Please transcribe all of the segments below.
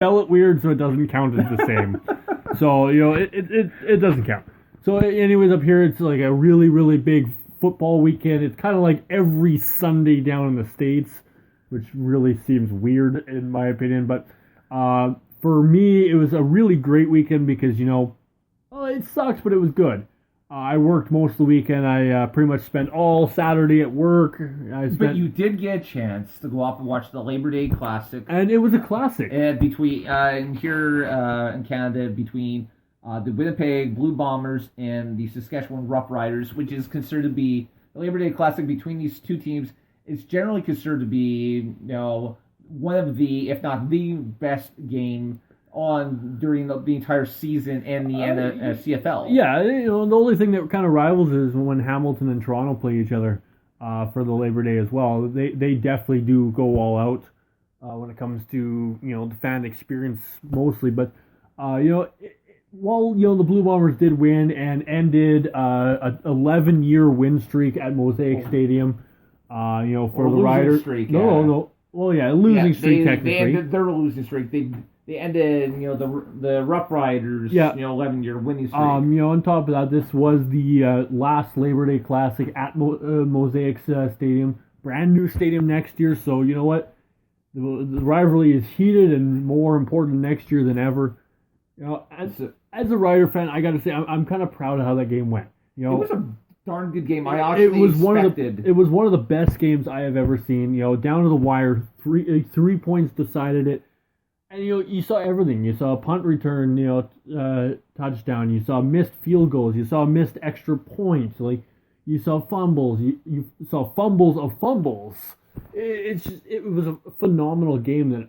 spell it weird, so it doesn't count as the same. So it doesn't count. So anyways, up here it's like a really really big football weekend. It's kind of like every Sunday down in the States, which really seems weird in my opinion. But for me, it was a really great weekend because well, it sucks, but it was good. I worked most of the weekend. I pretty much spent all Saturday at work. But you did get a chance to go up and watch the Labor Day Classic. And it was a classic. Between here in Canada, between the Winnipeg Blue Bombers and the Saskatchewan Roughriders, which is considered to be the Labor Day Classic between these two teams. It's generally considered to be one of the, if not the best game on during the entire season and the CFL. Yeah, the only thing that kind of rivals is when Hamilton and Toronto play each other for the Labor Day as well. They definitely do go all out when it comes to the fan experience mostly. But while the Blue Bombers did win and ended a 11-year win streak at Mosaic Stadium, for the Riders. Streak, no. Well, yeah, a losing streak technically. They ended their losing streak. They ended, the Rough Riders, 11-year winning streak. On top of that, this was the last Labor Day Classic at Mosaic Stadium. Brand new stadium next year, so you know what? The rivalry is heated and more important next year than ever. As a Rider fan, I got to say, I'm kind of proud of how that game went. It was a darn good game. I actually expected. It was one of the best games I have ever seen. Down to the wire, three points decided it. And you saw everything. You saw a punt return, touchdown. You saw missed field goals. You saw missed extra points. Like you saw fumbles. You saw fumbles of fumbles. It was a phenomenal game that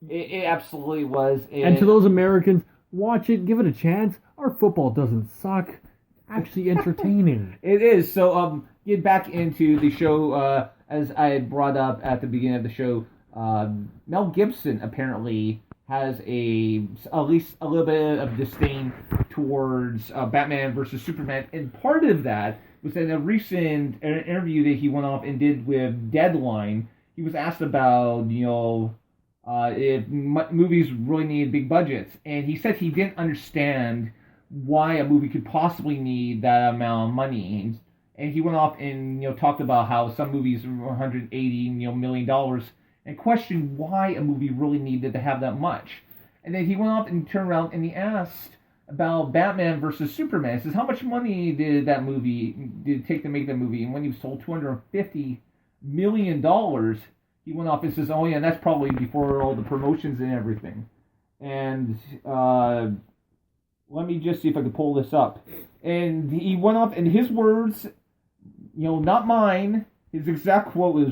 It absolutely was. And to those Americans, watch it. Give it a chance. Our football doesn't suck. It's actually entertaining. It is. So get back into the show as I had brought up at the beginning of the show. Mel Gibson apparently has at least a little bit of disdain towards Batman versus Superman, and part of that was in a recent interview that he went off and did with Deadline. He was asked about if movies really need big budgets, and he said he didn't understand why a movie could possibly need that amount of money, and he went off and talked about how some movies are $180 million. And questioned why a movie really needed to have that much. And then he went up and turned around and he asked about Batman versus Superman. He says, how much money did it take to make that movie? And when he was told $250 million, he went off and says, oh yeah, and that's probably before all the promotions and everything. And let me just see if I can pull this up. And he went off, and his words, not mine, his exact quote was,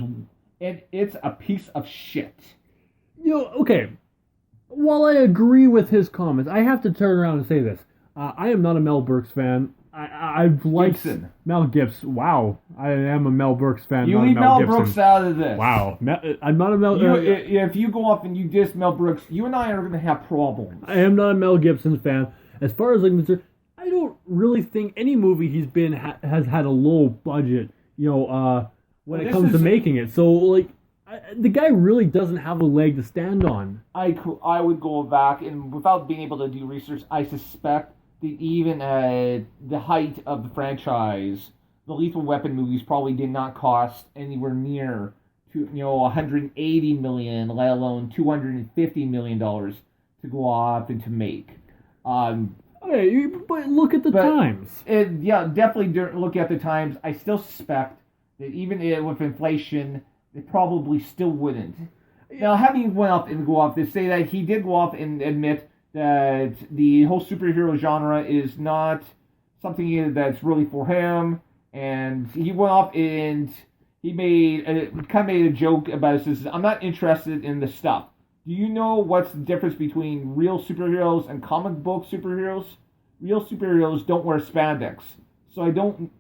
and it's a piece of shit. Okay. While I agree with his comments, I have to turn around and say this. I am not a Mel Brooks fan. I've liked Gibson. Mel Gibson. Wow. I am a Mel Brooks fan. You leave Mel Brooks out of this. Wow. I'm not a Mel... if you go up and you diss Mel Brooks, you and I are going to have problems. I am not a Mel Gibson fan. As far as I'm concerned, I don't really think any movie he's been has had a low budget, when it comes to making it. So, the guy really doesn't have a leg to stand on. I would go back, and without being able to do research, I suspect that even at the height of the franchise, the Lethal Weapon movies probably did not cost anywhere near to $180 million, let alone $250 million to go off and to make. Okay, but look at the times. Definitely look at the times. I still suspect that even with inflation, they probably still wouldn't. Now, having went off and go off to say that he did go off and admit that the whole superhero genre is not something that's really for him, and he went off and he made a joke about it. Says, I'm not interested in this stuff. Do you know what's the difference between real superheroes and comic book superheroes? Real superheroes don't wear spandex, so I don't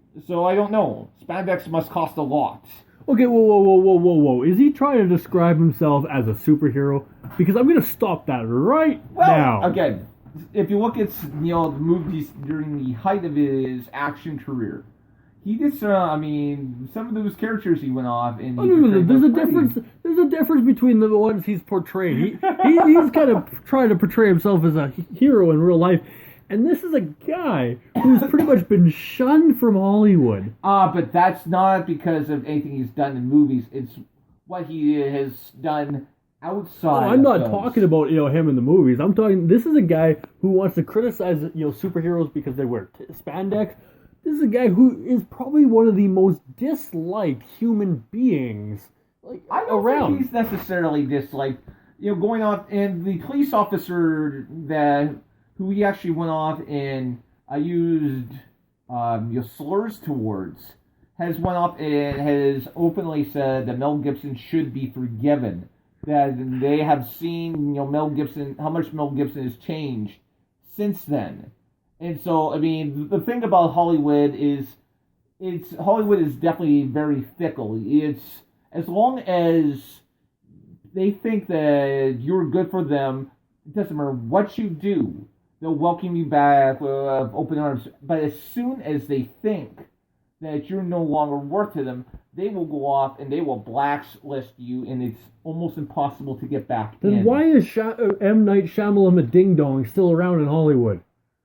know. Spandex must cost a lot. Okay, whoa. Is he trying to describe himself as a superhero? Because I'm going to stop that now. Again, if you look at the movies during the height of his action career, he did some of those characters he went off and Oh, no. There's a difference. There's a difference between the ones he's portrayed. He's kind of trying to portray himself as a hero in real life, and this is a guy who's pretty much been shunned from Hollywood. But that's not because of anything he's done in movies. It's what he has done outside. I'm not films. talking about him in the movies. I'm talking. This is a guy who wants to criticize superheroes because they wear spandex. This is a guy who is probably one of the most disliked human beings I don't around. think he's necessarily disliked. Going off and the police officer who he actually went off and used slurs towards has went off and has openly said that Mel Gibson should be forgiven. That they have seen Mel Gibson, how much Mel Gibson has changed since then. And so, I mean, the thing about Hollywood is Hollywood is definitely very fickle. It's as long as they think that you're good for them, it doesn't matter what you do, they'll welcome you back with open arms. But as soon as they think that you're no longer worth to them, they will go off and they will blacklist you, and it's almost impossible to get back in. Then why is M. Night Shyamalan a ding-dong still around in Hollywood?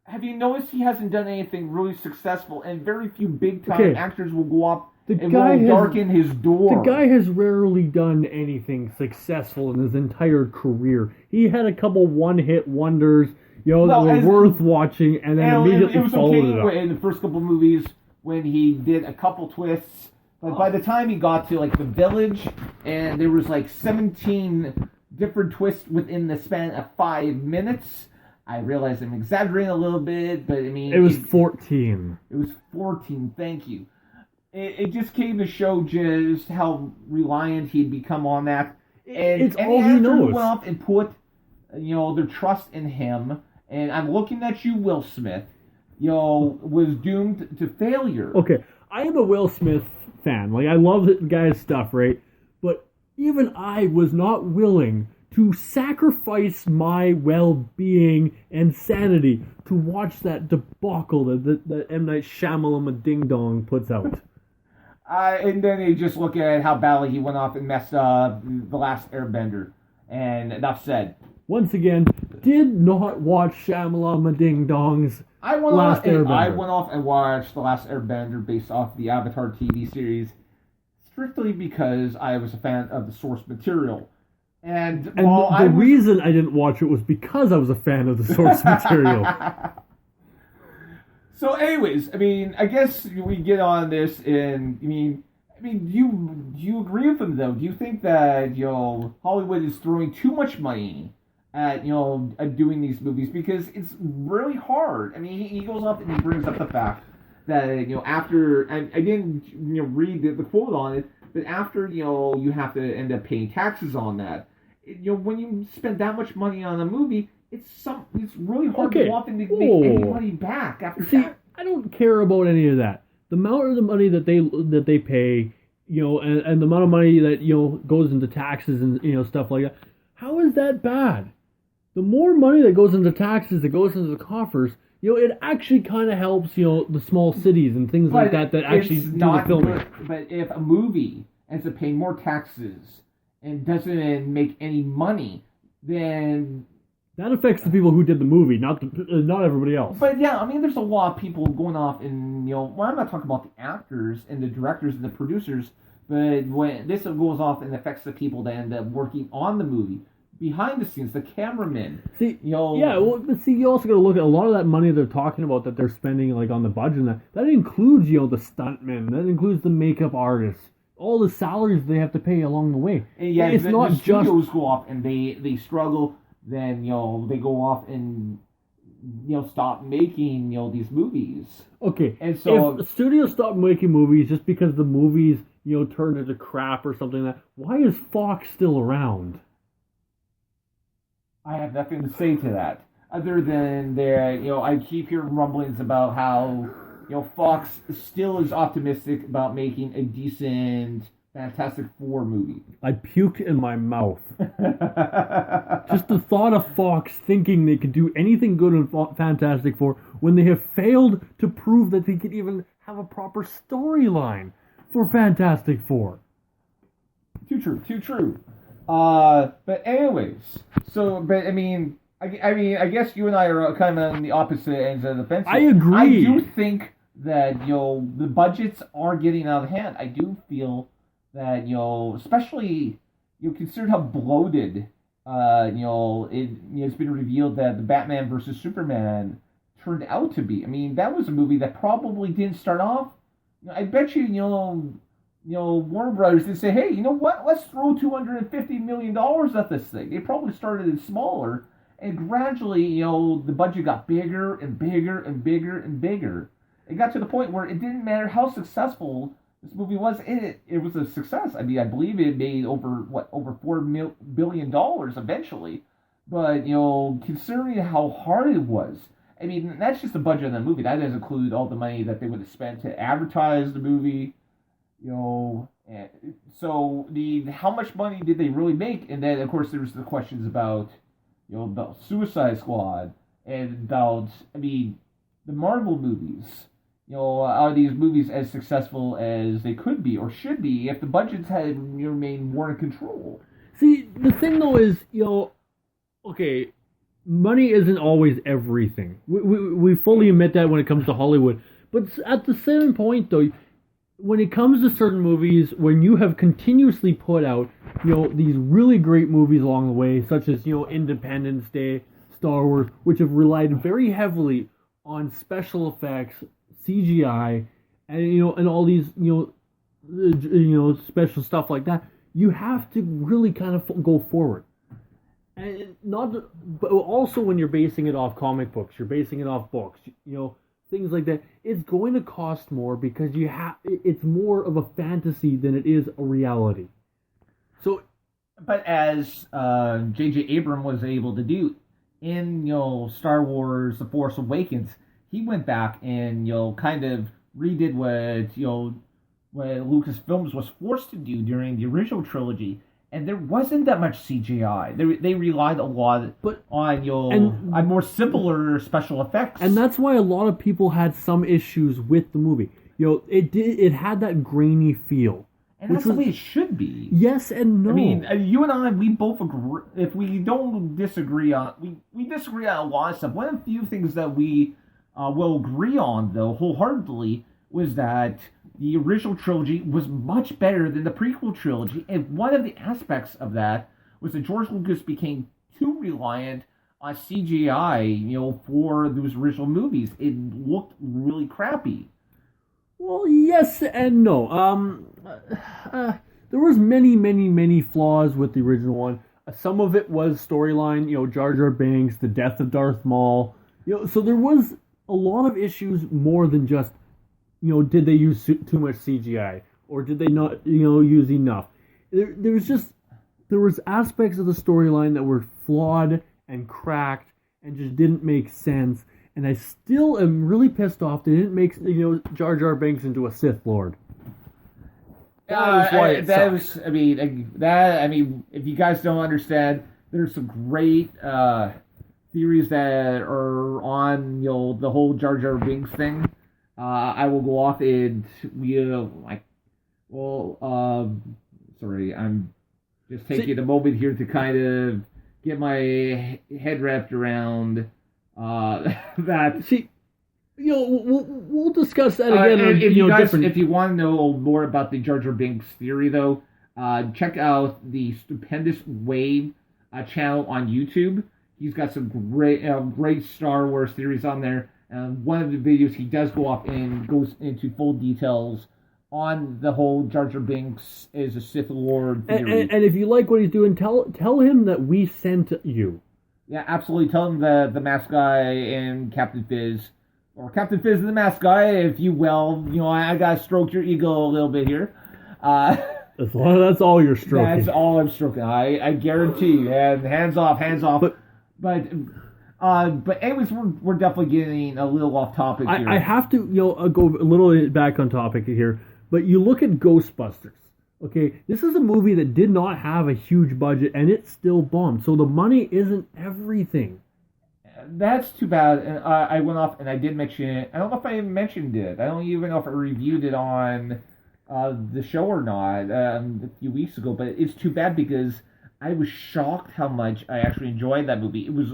Have you noticed he hasn't done anything really successful, and very few big-time actors will go off and will darken his door? The guy has rarely done anything successful in his entire career. He had a couple one-hit wonders, that were worth watching, and then immediately followed it up. In the first couple movies when he did a couple twists, but by the time he got to The Village, and there was 17 different twists within the span of 5 minutes. I realize I'm exaggerating a little bit, but I mean... It was 14. It was 14, thank you. It just came to show just how reliant he'd become on that. And it's all he knows. Went up and put, their trust in him, and I'm looking at you, Will Smith, was doomed to failure. Okay, I am a Will Smith fan. I love the guy's stuff, right? But even I was not willing to sacrifice my well-being and sanity to watch that debacle that M. Night Shyamalan Ding Dong puts out. And then you just look at how badly he went off and messed up The Last Airbender. And enough said. Once again, did not watch Shyamalan Ding Dong's Last Airbender. I went off and watched The Last Airbender based off the Avatar TV series strictly because I was a fan of the source material. And the reason I didn't watch it was because I was a fan of the source material. So, anyways, I mean, I guess we get on this, and do you agree with him though? Do you think that Hollywood is throwing too much money at at doing these movies, because it's really hard? I mean, he goes up and he brings up the fact that after I didn't read the quote on it, but after you have to end up paying taxes on that. When you spend that much money on a movie, it's really hard to go up and make any money back after that. I don't care about any of that. The amount of the money that they pay, and the amount of money that goes into taxes and stuff like that. How is that bad? The more money that goes into taxes, that goes into the coffers, it actually kind of helps the small cities and things like that actually do the filming. But if a movie ends up paying more taxes and doesn't make any money, then that affects the people who did the movie, not everybody else. But yeah, I mean, there's a lot of people going off and I'm not talking about the actors and the directors and the producers, but when this goes off and affects the people that end up working on the movie, behind the scenes, the cameramen. See, you also got to look at a lot of that money they're talking about that they're spending on the budget. And that includes the stuntmen, that includes the makeup artists. All the salaries they have to pay along the way. And yeah, it's not the studios go off and they struggle. Then they go off and stop making these movies. Okay, and so if studios stop making movies just because the movies turn into crap or something like that, why is Fox still around? I have nothing to say to that other than I keep hearing rumblings about how. Fox still is optimistic about making a decent Fantastic Four movie. I puked in my mouth. Just the thought of Fox thinking they could do anything good in Fantastic Four when they have failed to prove that they could even have a proper storyline for Fantastic Four. Too true. Too true. But anyways, but I guess you and I are kind of on the opposite ends of the fence. I agree. I do think that the budgets are getting out of hand. I do feel that especially consider how bloated it's been revealed that the Batman versus Superman turned out to be. I mean, that was a movie that probably didn't start off. I bet Warner Brothers did say, hey, you know what? Let's throw $250 million at this thing. They probably started it smaller, and gradually, the budget got bigger and bigger and bigger and bigger. It got to the point where it didn't matter how successful this movie was. It was a success. I mean, I believe it made over $4 billion eventually. But considering how hard it was, I mean, that's just the budget of the movie. That doesn't include all the money that they would have spent to advertise the movie. So how much money did they really make? And then, of course, there's the questions about Suicide Squad and about the Marvel movies. Are these movies as successful as they could be or should be if the budgets had remained more in control? See, the thing though is, okay, money isn't always everything. We fully admit that when it comes to Hollywood. But at the same point, though, when it comes to certain movies, when you have continuously put out, these really great movies along the way, such as, Independence Day, Star Wars, which have relied very heavily on special effects, CGI, and, and all these, special stuff like that, you have to really kind of go forward. And but also when you're basing it off comic books, you're basing it off books, things like that, it's going to cost more because it's more of a fantasy than it is a reality. So, but as J.J. Abrams was able to do in Star Wars: The Force Awakens, he went back and kind of redid what Lucasfilms was forced to do during the original trilogy. And there wasn't that much CGI. They relied a lot on more simpler special effects. And that's why a lot of people had some issues with the movie. It had that grainy feel. And that's the way it should be. Yes and no. I mean, you and I, we both agree. If we don't disagree on, we disagree on a lot of stuff. One of the few things that we will agree on, though, wholeheartedly, was that the original trilogy was much better than the prequel trilogy, and one of the aspects of that was that George Lucas became too reliant on CGI, for those original movies. It looked really crappy. Well, yes and no. There was many flaws with the original one. Some of it was storyline, Jar Jar Binks, the death of Darth Maul. So there was a lot of issues more than just did they use too much CGI? Or did they not, use enough? There was aspects of the storyline that were flawed and cracked and just didn't make sense. And I still am really pissed off they didn't make, Jar Jar Binks into a Sith Lord. If you guys don't understand, there's some great theories that are on, the whole Jar Jar Binks thing. I will go off and sorry, I'm just taking a moment here to kind of get my head wrapped around that. See, we'll discuss that again. If you want to know more about the Jar Jar Binks theory, though, check out the Stupendous Wave channel on YouTube. He's got some great Star Wars theories on there. One of the videos, he does go off and goes into full details on the whole Jar Jar Binks is a Sith Lord theory. And if you like what he's doing, tell him that we sent you. Yeah, absolutely. Tell him the Mask Guy and Captain Fizz, or Captain Fizz and the Mask Guy, if you will. I gotta stroke your ego a little bit here. That's all you're stroking. That's all I'm stroking. I guarantee you. And hands off. But anyways, we're definitely getting a little off topic here. I have to go a little back on topic here, but you look at Ghostbusters. Okay, this is a movie that did not have a huge budget, and it still bombed. So the money isn't everything. That's too bad. And I went off and I did mention it. I don't know if I mentioned it. I don't even know if I reviewed it on the show or not a few weeks ago. But it's too bad because I was shocked how much I actually enjoyed that movie. It was